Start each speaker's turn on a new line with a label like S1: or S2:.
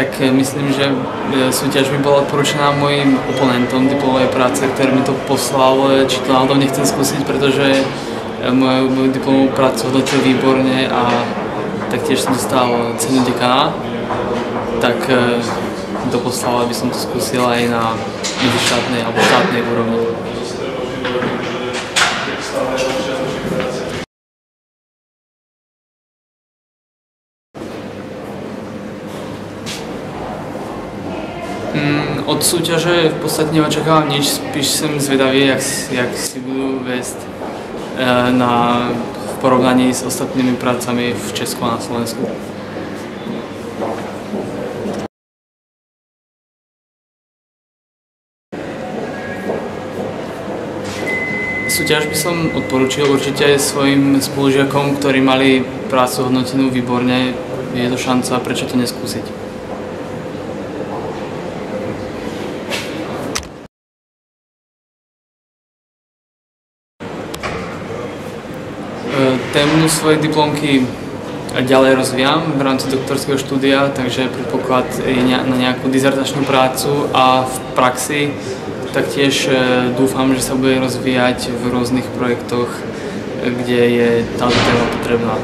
S1: tak myslím, že súťaž mi bola odporúčaná mojim oponentom diplomovej práce, ktorý mi to poslal, či to náhodou nechcem skúsiť, pretože moju diplomovú prácu hodnotil výborne a taktiež som dostal cenu dekana, tak to poslal, aby som to skúsil aj na medzištátnej alebo štátnej úrovni. Od súťaže v podstate neočakávam nič, spíš som zvedavý, jak si budú viesť v porovnaní s ostatnými prácami v Česku a na Slovensku. Súťaž by som odporúčil určite aj svojim spolužiakom, ktorí mali prácu hodnotenú výborne. Je to šanca, prečo to neskúsiť. Tému svojej diplomky ďalej rozvíjam v rámci doktorského štúdia, takže predpoklad je na nejakú dizertačnú prácu a v praxi taktiež dúfam, že sa bude rozvíjať v rôznych projektoch, kde je táto téma potrebná.